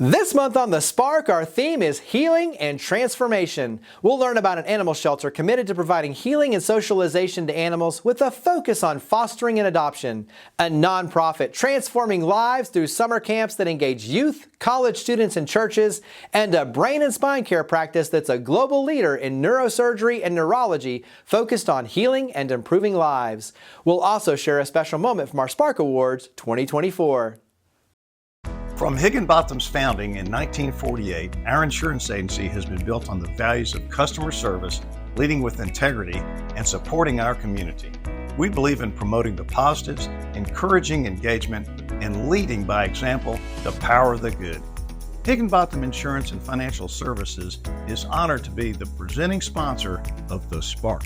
This month on The Spark, our theme is healing and transformation. We'll learn about an animal shelter committed to providing healing and socialization to animals with a focus on fostering and adoption. A nonprofit transforming lives through summer camps that engage youth, college students, and churches. And a brain and spine care practice that's a global leader in neurosurgery and neurology focused on healing and improving lives. We'll also share a special moment from our Spark Awards 2024. From Higginbotham's founding in 1948, our insurance agency has been built on the values of customer service, leading with integrity, and supporting our community. We believe in promoting the positives, encouraging engagement, and leading by example the power of the good. Higginbotham Insurance and Financial Services is honored to be the presenting sponsor of The Spark.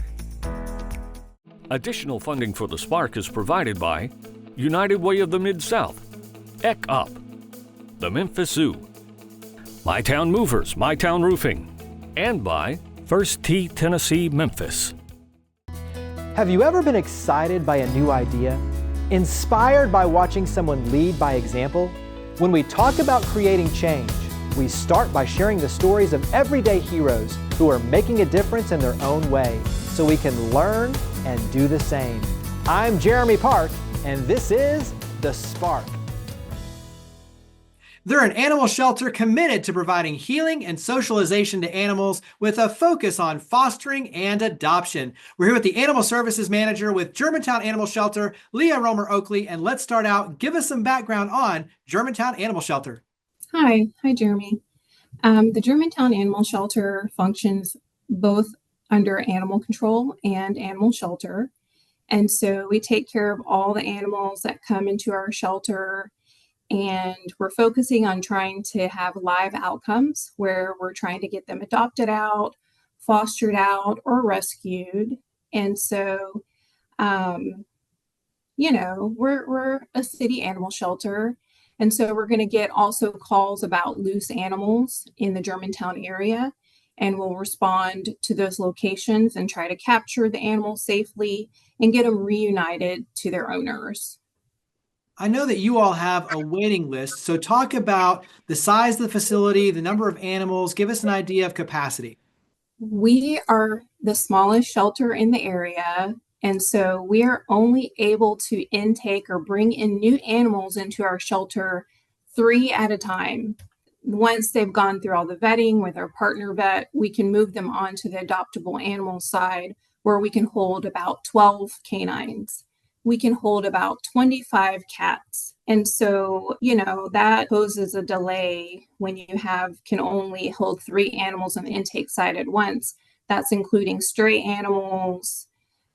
Additional funding for The Spark is provided by United Way of the Mid-South, Eck Up, the Memphis Zoo, My Town Movers, My Town Roofing, and by First Tee Tennessee, Memphis. Have you ever been excited by a new idea? Inspired by watching someone lead by example? When we talk about creating change, we start by sharing the stories of everyday heroes who are making a difference in their own way, so we can learn and do the same. I'm Jeremy Park, and this is The Spark. They're an animal shelter committed to providing healing and socialization to animals with a focus on fostering and adoption. We're here with the Animal Services Manager with Germantown Animal Shelter, Leah Romer Oakley, and let's start out. Give us some background on Germantown Animal Shelter. Hi, Jeremy. The Germantown Animal Shelter functions both under animal control and animal shelter. And so we take care of all the animals that come into our shelter. And we're focusing on trying to have live outcomes where we're trying to get them adopted out, fostered out, or rescued. And so, we're a city animal shelter. And so we're going to get also calls about loose animals in the Germantown area. And we'll respond to those locations and try to capture the animals safely and get them reunited to their owners. I know that you all have a waiting list, so talk about the size of the facility, the number of animals, give us an idea of capacity. We are the smallest shelter in the area, and so we are only able to intake or bring in new animals into our shelter 3 at a time. Once they've gone through all the vetting with our partner vet, we can move them on to the adoptable animal side where we can hold about 12 canines. We can hold about 25 cats. And so, that poses a delay when you can only hold 3 animals on the intake side at once. That's including stray animals,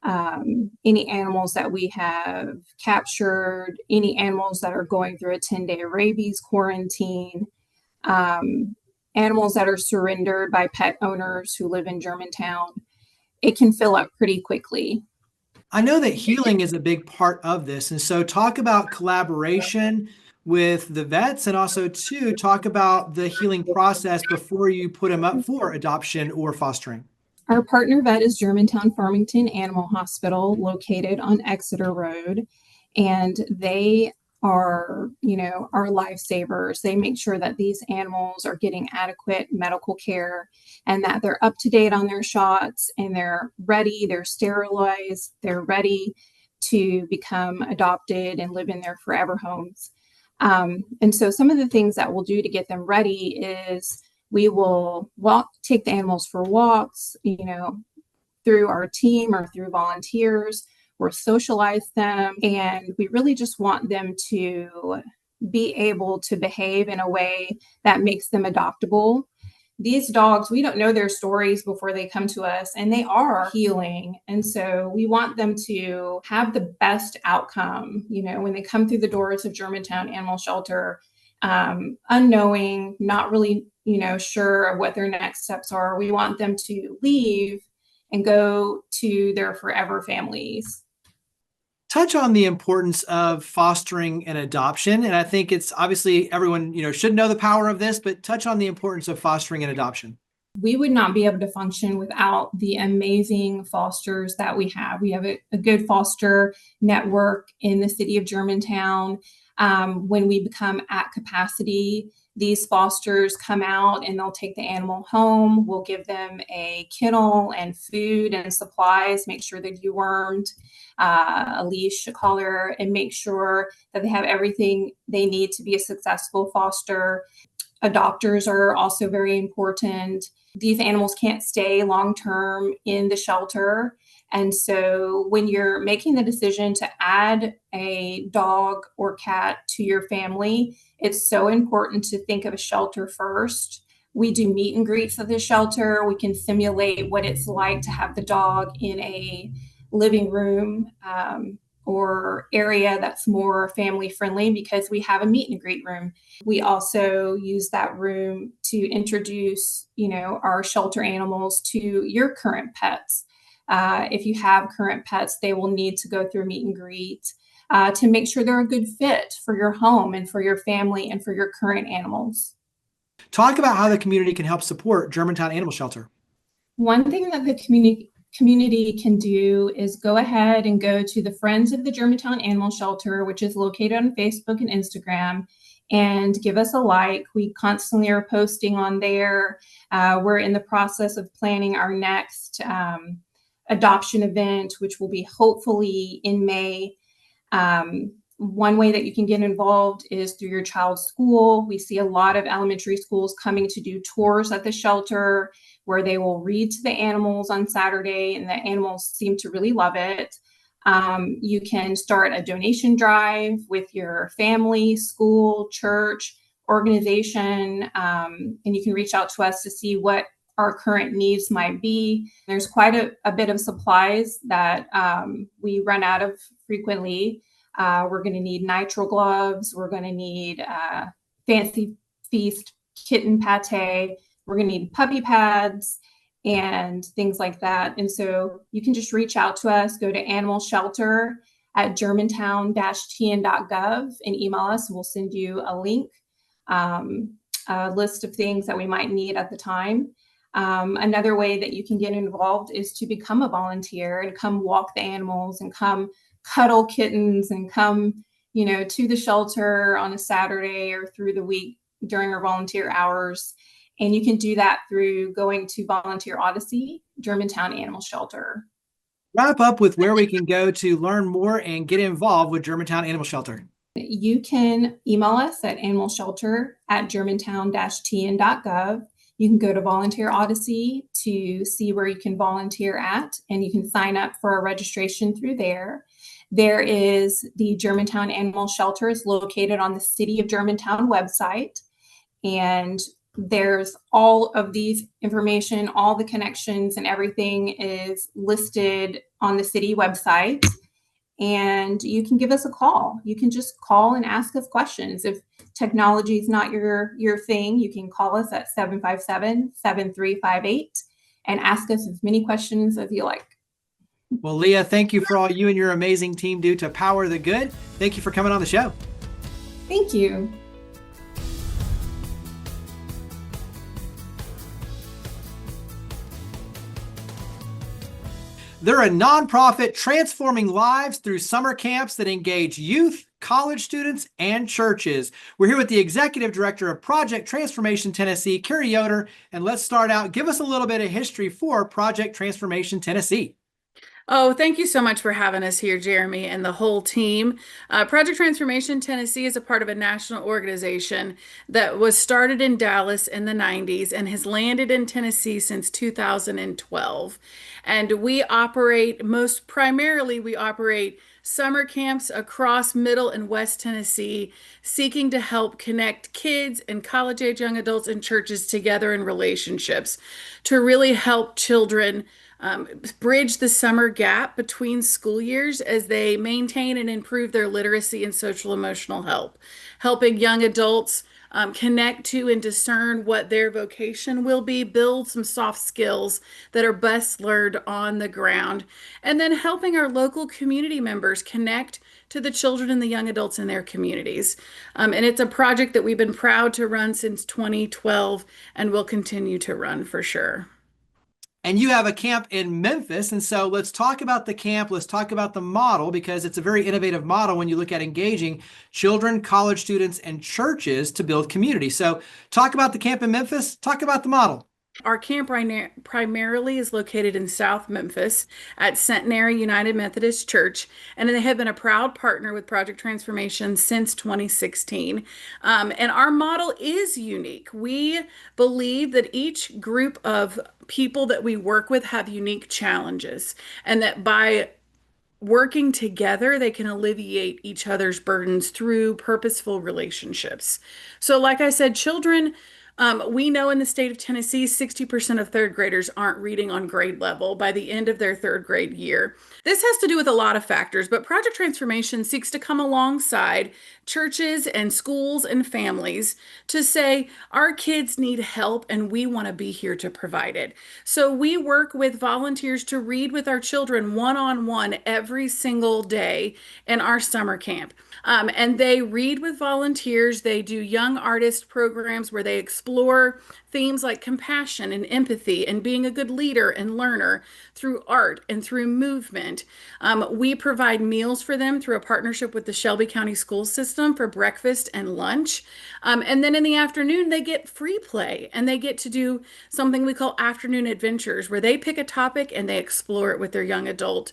any animals that we have captured, any animals that are going through a 10-day rabies quarantine, animals that are surrendered by pet owners who live in Germantown. It can fill up pretty quickly. I know that healing is a big part of this. And so talk about collaboration with the vets and also too, talk about the healing process before you put them up for adoption or fostering. Our partner vet is Germantown Farmington Animal Hospital located on Exeter Road. And they are, our lifesavers. They make sure that these animals are getting adequate medical care and that they're up to date on their shots and they're ready, they're sterilized, they're ready to become adopted and live in their forever homes. And so some of the things that we'll do to get them ready is we will take the animals for walks, through our team or through volunteers. We'll socialize them, and we really just want them to be able to behave in a way that makes them adoptable. These dogs, we don't know their stories before they come to us, and they are healing. And so we want them to have the best outcome, when they come through the doors of Germantown Animal Shelter, unknowing, not really, sure of what their next steps are. We want them to leave and go to their forever families. Touch on the importance of fostering and adoption. And I think it's obviously everyone, should know the power of this, but touch on the importance of fostering and adoption. We would not be able to function without the amazing fosters that we have. We have a good foster network in the city of Germantown. When we become at capacity, these fosters come out and they'll take the animal home. We'll give them a kennel and food and supplies, make sure they're dewormed, a leash, a collar, and make sure that they have everything they need to be a successful foster. Adopters are also very important. These animals can't stay long term in the shelter. And so when you're making the decision to add a dog or cat to your family, it's so important to think of a shelter first. We do meet and greets at the shelter. We can simulate what it's like to have the dog in a living room or area that's more family friendly, because we have a meet and greet room. We also use that room to introduce, our shelter animals to your current pets. If you have current pets, they will need to go through a meet and greet to make sure they're a good fit for your home and for your family and for your current animals. Talk about how the community can help support Germantown Animal Shelter. One thing that the community can do is go ahead and go to the Friends of the Germantown Animal Shelter, which is located on Facebook and Instagram, and give us a like. We constantly are posting on there. We're in the process of planning our next adoption event, which will be hopefully in May. One way that you can get involved is through your child's school. We see a lot of elementary schools coming to do tours at the shelter where they will read to the animals on Saturday, and the animals seem to really love it. You can start a donation drive with your family, school, church, organization, and you can reach out to us to see what our current needs might be. There's quite a bit of supplies that we run out of frequently. We're going to need nitrile gloves. We're going to need Fancy Feast kitten pate. We're going to need puppy pads and things like that. And so you can just reach out to us, go to Animal Shelter at germantown-tn.gov and email us, and we'll send you a link, a list of things that we might need at the time. Another way that you can get involved is to become a volunteer and come walk the animals and come cuddle kittens and come, to the shelter on a Saturday or through the week during our volunteer hours. And you can do that through going to Volunteer Odyssey, Germantown Animal Shelter. Wrap up with where we can go to learn more and get involved with Germantown Animal Shelter. You can email us at animalshelter@germantown-tn.gov. You can go to Volunteer Odyssey to see where you can volunteer at, and you can sign up for a registration through there. There is the Germantown Animal Shelter is located on the City of Germantown website, and there's all of these information, all the connections and everything is listed on the city website. And you can give us a call. You can just call and ask us questions. If technology is not your thing, you can call us at 757-7358 and ask us as many questions as you like. Well, Leah, thank you for all you and your amazing team do to power the good. Thank you for coming on the show. Thank you. They're a nonprofit transforming lives through summer camps that engage youth, college students, and churches. We're here with the Executive Director of Project Transformation Tennessee, Carrie Yoder, and let's start out. Give us a little bit of history for Project Transformation Tennessee. Oh, thank you so much for having us here, Jeremy, and the whole team. Project Transformation Tennessee is a part of a national organization that was started in Dallas in the 90s and has landed in Tennessee since 2012. And we operate we operate summer camps across Middle and West Tennessee, seeking to help connect kids and college-age young adults and churches together in relationships to really help children bridge the summer gap between school years as they maintain and improve their literacy and social emotional health, helping young adults connect to and discern what their vocation will be, build some soft skills that are best learned on the ground, and then helping our local community members connect to the children and the young adults in their communities. And it's a project that we've been proud to run since 2012 and will continue to run for sure. And you have a camp in Memphis. And so let's talk about the camp. Let's talk about the model, because it's a very innovative model when you look at engaging children, college students, and churches to build community. So talk about the camp in Memphis. Talk about the model. Our camp primarily is located in South Memphis at Centenary United Methodist Church, and they have been a proud partner with Project Transformation since 2016. And our model is unique. We believe that each group of people that we work with have unique challenges, and that by working together, they can alleviate each other's burdens through purposeful relationships. So, like I said, children, we know in the state of Tennessee, 60% of third graders aren't reading on grade level by the end of their third grade year. This has to do with a lot of factors, but Project Transformation seeks to come alongside churches and schools and families to say, our kids need help and we want to be here to provide it. So we work with volunteers to read with our children one-on-one every single day in our summer camp. And they read with volunteers. They do young artist programs where they explore themes like compassion and empathy and being a good leader and learner through art and through movement. We provide meals for them through a partnership with the Shelby County School System for breakfast and lunch. And then in the afternoon, they get free play and they get to do something we call afternoon adventures, where they pick a topic and they explore it with their young adult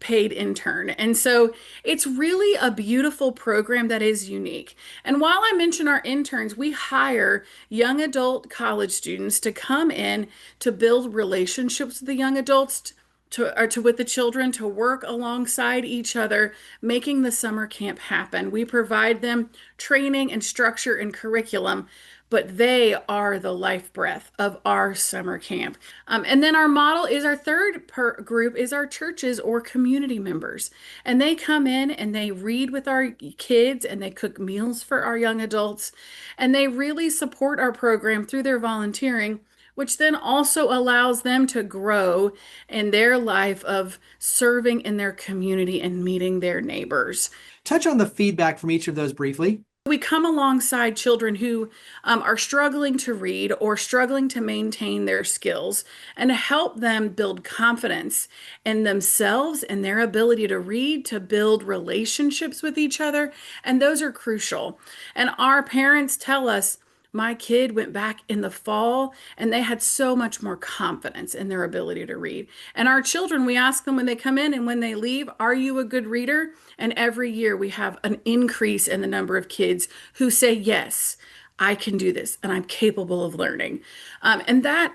paid intern. And so it's really a beautiful program that is unique. And while I mention our interns, we hire young adult college students to come in to build relationships with the young adults, with the children, to work alongside each other, making the summer camp happen. We provide them training and structure and curriculum, but they are the life breath of our summer camp. And then our model is, our third group is our churches or community members. And they come in and they read with our kids and they cook meals for our young adults. And they really support our program through their volunteering, which then also allows them to grow in their life of serving in their community and meeting their neighbors. Touch on the feedback from each of those briefly. We come alongside children who are struggling to read or struggling to maintain their skills, and help them build confidence in themselves and their ability to read, to build relationships with each other. And those are crucial. And our parents tell us, my kid went back in the fall and they had so much more confidence in their ability to read. And our children, we ask them when they come in and when they leave, are you a good reader? And every year we have an increase in the number of kids who say, yes, I can do this and I'm capable of learning. And that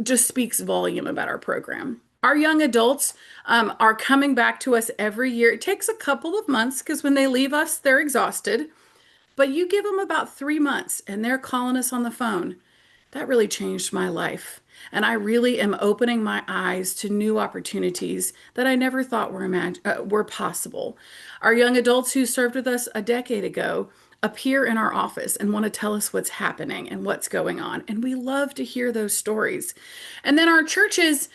just speaks volume about our program. Our young adults are coming back to us every year. It takes a couple of months because when they leave us, they're exhausted. But you give them about 3 months and they're calling us on the phone. That really changed my life. And I really am opening my eyes to new opportunities that I never thought were possible. Our young adults who served with us a decade ago appear in our office and want to tell us what's happening and what's going on. And we love to hear those stories. And then our churches,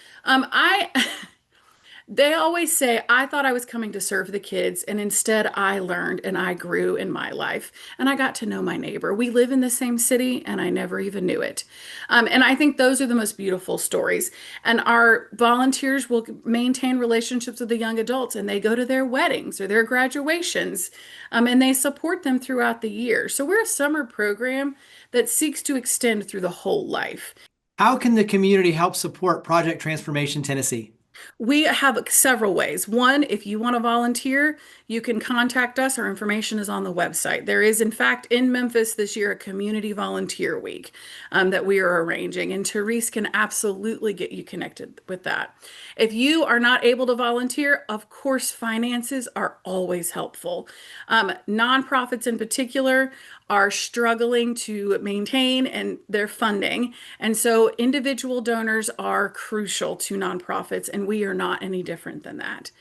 they always say, I thought I was coming to serve the kids, and instead I learned and I grew in my life. And I got to know my neighbor. We live in the same city, and I never even knew it. And I think those are the most beautiful stories. And our volunteers will maintain relationships with the young adults, and they go to their weddings or their graduations, and they support them throughout the year. So we're a summer program that seeks to extend through the whole life. How can the community help support Project Transformation Tennessee? We have several ways. One, if you want to volunteer, you can contact us. Our information is on the website. There is, in fact, in Memphis this year, a community volunteer week that we are arranging, and Therese can absolutely get you connected with that. If you are not able to volunteer, of course, finances are always helpful. Nonprofits in particular are struggling to maintain and their funding. And so individual donors are crucial to nonprofits, and we are not any different than that.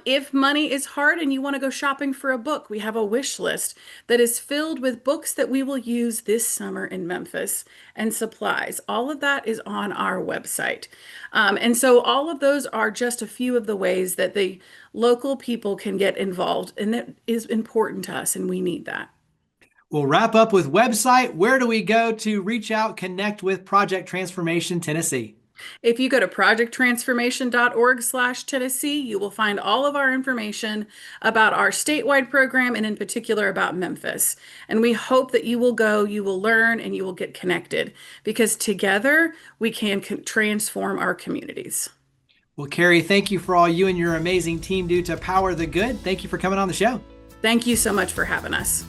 If money is hard and you want to go shopping for a book, we have a wish list that is filled with books that we will use this summer in Memphis, and supplies. All of that is on our website. And so all of those are just a few of the ways that the local people can get involved, and that is important to us, and we need that. We'll wrap up with website. Where do we go to reach out, connect with Project Transformation Tennessee? If you go to projecttransformation.org/Tennessee, you will find all of our information about our statewide program and in particular about Memphis. And we hope that you will go, you will learn, and you will get connected because together we can transform our communities. Well, Carrie, thank you for all you and your amazing team do to power the good. Thank you for coming on the show. Thank you so much for having us.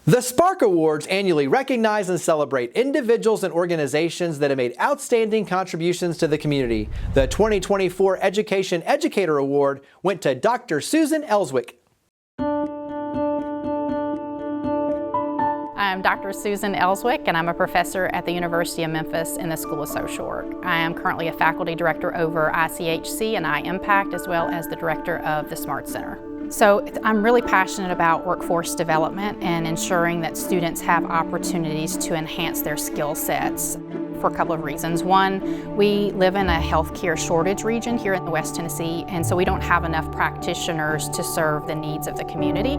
The Spark Awards annually recognize and celebrate individuals and organizations that have made outstanding contributions to the community. The 2024 Education Educator Award went to Dr. Susan Elswick. I'm Dr. Susan Elswick, and I'm a professor at the University of Memphis in the School of Social Work. I am currently a faculty director over ICHC and iMPACT, as well as the director of the SMART Center. So I'm really passionate about workforce development and ensuring that students have opportunities to enhance their skill sets for a couple of reasons. One, we live in a healthcare shortage region here in West Tennessee, and so we don't have enough practitioners to serve the needs of the community.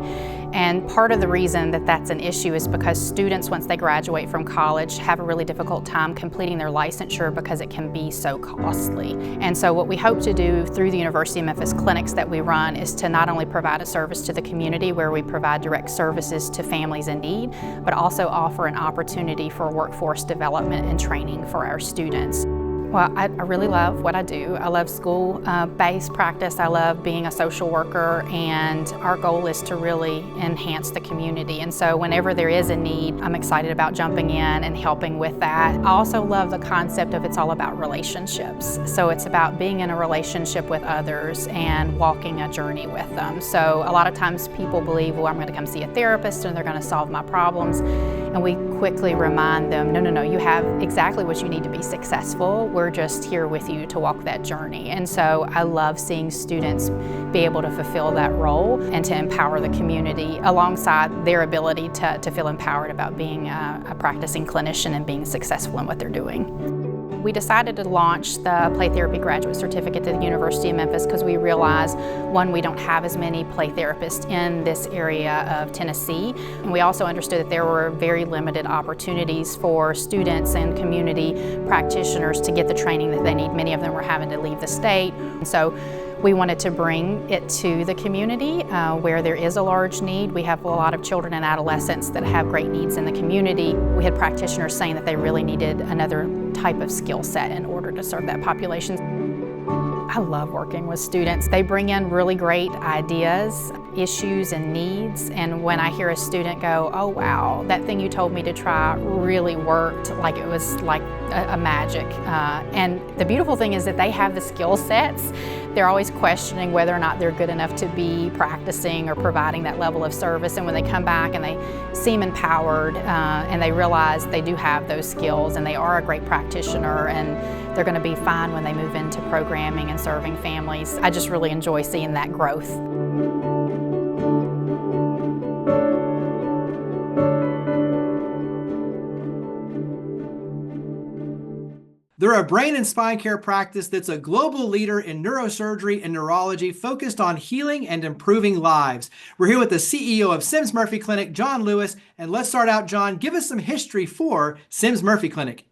And part of the reason that that's an issue is because students, once they graduate from college, have a really difficult time completing their licensure because it can be so costly. And so what we hope to do through the University of Memphis clinics that we run is to not only provide a service to the community where we provide direct services to families in need, but also offer an opportunity for workforce development and training for our students. Well, I really love what I do. I love school-based practice. I love being a social worker, and our goal is to really enhance the community. And so whenever there is a need, I'm excited about jumping in and helping with that. I also love the concept of it's all about relationships. So it's about being in a relationship with others and walking a journey with them. So a lot of times people believe, well, I'm going to come see a therapist and they're going to solve my problems. And we quickly remind them, no, you have exactly what you need to be successful. We're just here with you to walk that journey. And so I love seeing students be able to fulfill that role and to empower the community alongside their ability to feel empowered about being a practicing clinician and being successful in what they're doing. We decided to launch the Play Therapy Graduate Certificate at the University of Memphis because we realized, one, we don't have as many play therapists in this area of Tennessee. And we also understood that there were very limited opportunities for students and community practitioners to get the training that they need. Many of them were having to leave the state. And so we wanted to bring it to the community where there is a large need. We have a lot of children and adolescents that have great needs in the community. We had practitioners saying that they really needed another type of skill set in order to serve that population. I love working with students. They bring in really great ideas, issues, and needs. And when I hear a student go, oh wow, that thing you told me to try really worked, like it was like a magic. And the beautiful thing is that they have the skill sets. They're always questioning whether or not they're good enough to be practicing or providing that level of service. And when they come back and they seem empowered and they realize they do have those skills and they are a great practitioner and they're going to be fine when they move into programming and serving families. I just really enjoy seeing that growth. They're a brain and spine care practice that's a global leader in neurosurgery and neurology focused on healing and improving lives. We're here with the CEO of Sims Murphy Clinic, John Lewis. And let's start out, John, give us some history for Sims Murphy Clinic.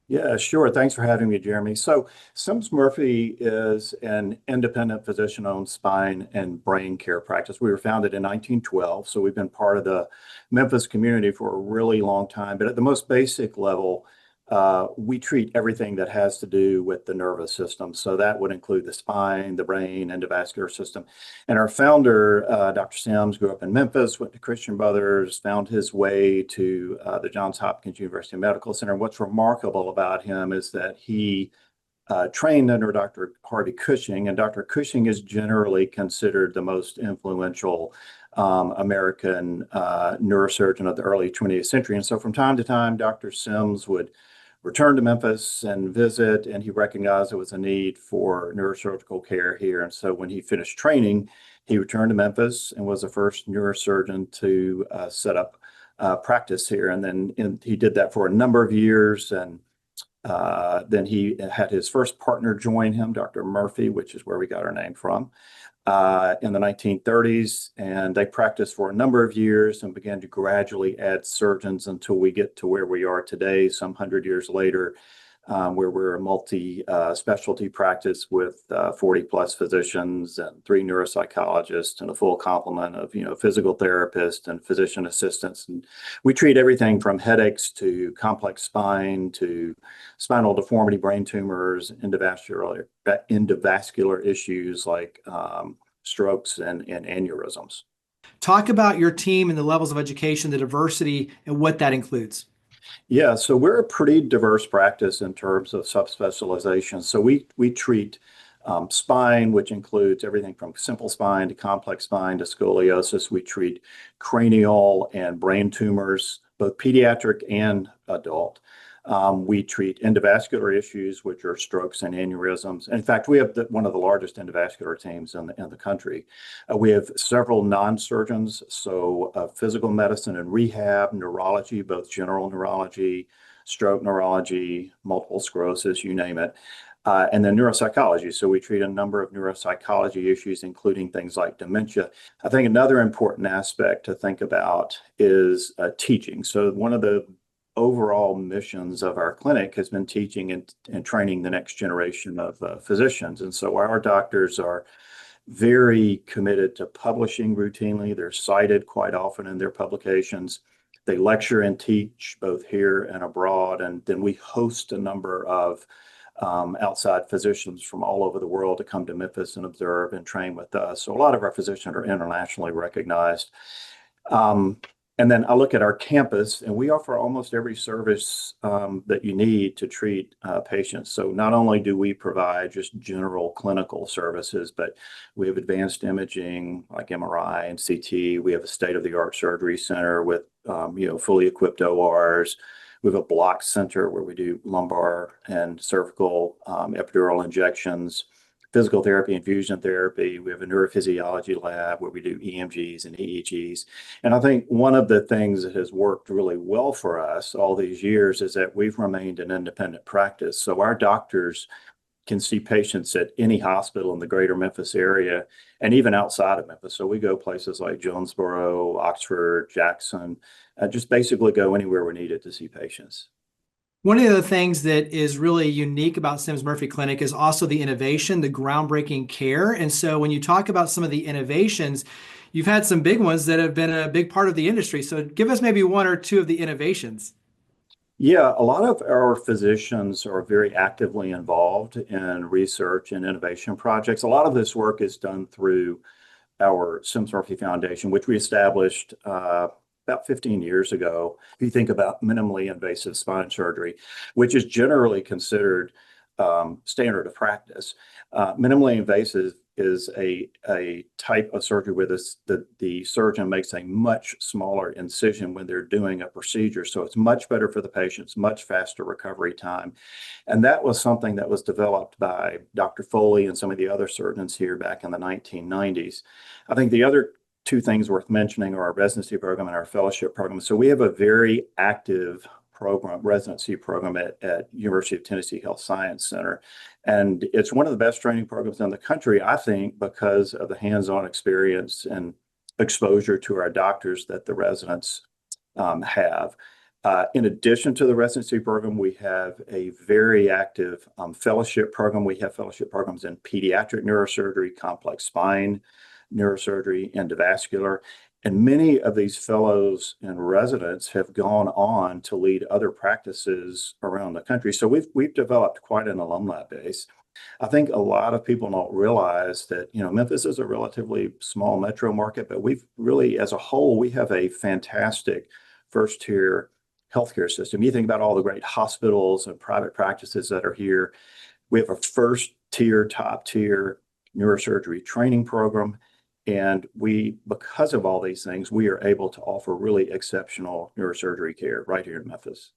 Yeah, sure. Thanks for having me, Jeremy. So Sims Murphy is an independent physician-owned spine and brain care practice. We were founded in 1912, so we've been part of the Memphis community for a really long time. But at the most basic level, we treat everything that has to do with the nervous system. So that would include the spine, the brain, endovascular system. And our founder, Dr. Sims, grew up in Memphis, went to Christian Brothers, found his way to the Johns Hopkins University Medical Center. What's remarkable about him is that he trained under Dr. Harvey Cushing, and Dr. Cushing is generally considered the most influential American neurosurgeon of the early 20th century. And so from time to time, Dr. Sims would return to Memphis and visit, and he recognized there was a need for neurosurgical care here. And so when he finished training, he returned to Memphis and was the first neurosurgeon to set up practice here. And then he did that for a number of years. And then he had his first partner join him, Dr. Murphy, which is where we got our name from. in the 1930s, and they practiced for a number of years and began to gradually add surgeons until we get to where we are today, some 100 years later, where we're a multi-specialty practice with 40 plus physicians and 3 neuropsychologists and a full complement of physical therapists and physician assistants. And we treat everything from headaches to complex spine to spinal deformity, brain tumors, endovascular issues like strokes and aneurysms. Talk about your team and the levels of education, the diversity, and what that includes. Yeah, so we're a pretty diverse practice in terms of subspecialization. So we treat spine, which includes everything from simple spine to complex spine to scoliosis. We treat cranial and brain tumors, both pediatric and adult. We treat endovascular issues, which are strokes and aneurysms. In fact, we have one of the largest endovascular teams in the country. We have several non-surgeons, so physical medicine and rehab, neurology, both general neurology, stroke neurology, multiple sclerosis, you name it. And then neuropsychology. So we treat a number of neuropsychology issues, including things like dementia. I think another important aspect to think about is teaching. So one of the overall missions of our clinic has been teaching and training the next generation of physicians. And so our doctors are very committed to publishing routinely. They're cited quite often in their publications. They lecture and teach both here and abroad. And then we host a number of outside physicians from all over the world to come to Memphis and observe and train with us. So a lot of our physicians are internationally recognized. And then I look at our campus, and we offer almost every service that you need to treat patients. So not only do we provide just general clinical services, but we have advanced imaging like MRI and CT. We have a state-of-the-art surgery center with fully equipped ORs. We have a block center where we do lumbar and cervical epidural injections, physical therapy, infusion therapy. We have a neurophysiology lab where we do EMGs and EEGs. And I think one of the things that has worked really well for us all these years is that we've remained an independent practice. So our doctors can see patients at any hospital in the greater Memphis area and even outside of Memphis. So we go places like Jonesboro, Oxford, Jackson, just basically go anywhere we're needed to see patients. One of the things that is really unique about Sims Murphy Clinic is also the innovation, the groundbreaking care. And so when you talk about some of the innovations, you've had some big ones that have been a big part of the industry. So give us maybe 1 or 2 of the innovations. Yeah, a lot of our physicians are very actively involved in research and innovation projects. A lot of this work is done through our Sims Murphy Foundation, which we established about 15 years ago. If you think about minimally invasive spine surgery, which is generally considered standard of practice, minimally invasive is a type of surgery where the surgeon makes a much smaller incision when they're doing a procedure. So it's much better for the patients, much faster recovery time. And that was something that was developed by Dr. Foley and some of the other surgeons here back in the 1990s. I think the other 2 things worth mentioning are our residency program and our fellowship program. So we have a very active residency program at University of Tennessee Health Science Center. And it's one of the best training programs in the country, I think, because of the hands-on experience and exposure to our doctors that the residents have. In addition to the residency program, we have a very active fellowship program. We have fellowship programs in pediatric neurosurgery, complex spine neurosurgery, endovascular. And many of these fellows and residents have gone on to lead other practices around the country. So we've developed quite an alumni base. I think a lot of people don't realize that, Memphis is a relatively small metro market, but we've really, as a whole, we have a fantastic first-tier healthcare system. You think about all the great hospitals and private practices that are here. We have a first-tier, top-tier neurosurgery training program. And because of all these things, we are able to offer really exceptional neurosurgery care right here in Memphis.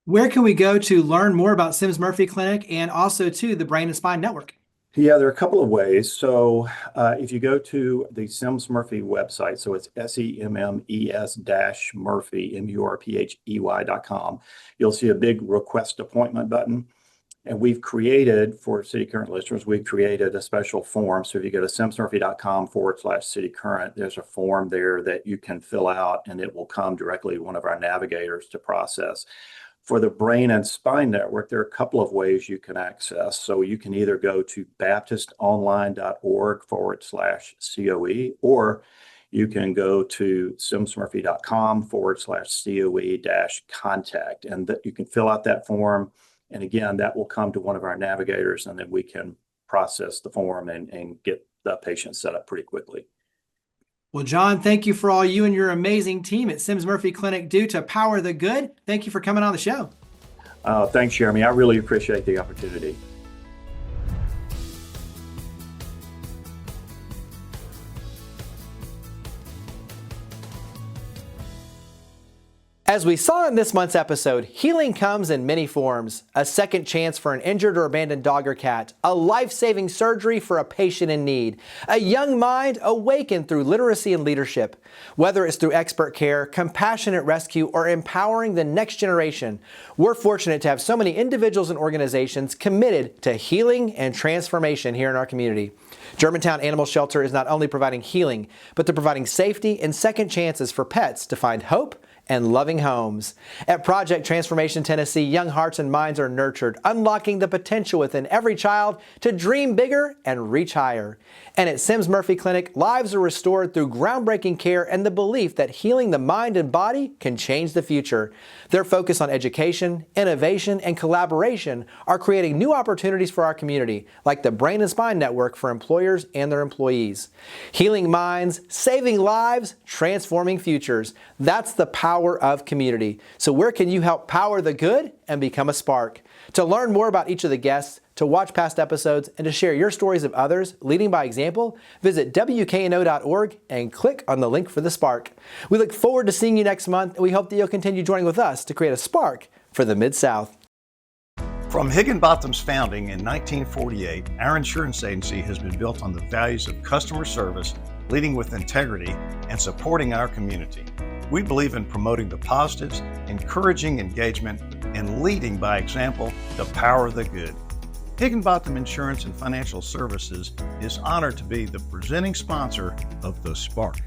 Where can we go to learn more about Sims Murphy Clinic and also to the Brain and Spine Network? Yeah, there are a couple of ways. So if you go to the Sims Murphy website, so it's SEMMES-Murphy, MURPHEY.com, you'll see a big request appointment button. And we've created, for City Current listeners, we've created a special form. So if you go to simsmurphy.com/City Current, there's a form there that you can fill out, and it will come directly to one of our navigators to process. For the Brain and Spine Network, there are a couple of ways you can access. So you can either go to baptistonline.org/COE, or you can go to simsmurphy.com/COE-contact, and you can fill out that form. And again, that will come to one of our navigators, and then we can process the form and get the patient set up pretty quickly. Well, John, thank you for all you and your amazing team at Sims Murphy Clinic do to power the good. Thank you for coming on the show. Thanks, Jeremy. I really appreciate the opportunity. As we saw in this month's episode, healing comes in many forms. A second chance for an injured or abandoned dog or cat, a life-saving surgery for a patient in need, a young mind awakened through literacy and leadership. Whether it's through expert care, compassionate rescue, or empowering the next generation, we're fortunate to have so many individuals and organizations committed to healing and transformation here in our community. Germantown Animal Shelter is not only providing healing, but they're providing safety and second chances for pets to find hope and loving homes. At Project Transformation Tennessee, young hearts and minds are nurtured, unlocking the potential within every child to dream bigger and reach higher. And at Sims Murphy Clinic, lives are restored through groundbreaking care and the belief that healing the mind and body can change the future. Their focus on education, innovation, and collaboration are creating new opportunities for our community, like the Brain and Spine Network for employers and their employees. Healing minds, saving lives, transforming futures. That's the power of community. So where can you help power the good and become a spark? To learn more about each of the guests, to watch past episodes, and to share your stories of others leading by example, visit WKNO.org and click on the link for the spark. We look forward to seeing you next month, and we hope that you'll continue joining with us to create a spark for the Mid-South. From Higginbotham's founding in 1948, our insurance agency has been built on the values of customer service, leading with integrity, and supporting our community. We believe in promoting the positives, encouraging engagement, and leading by example to power the good. Higginbotham Insurance and Financial Services is honored to be the presenting sponsor of The Spark.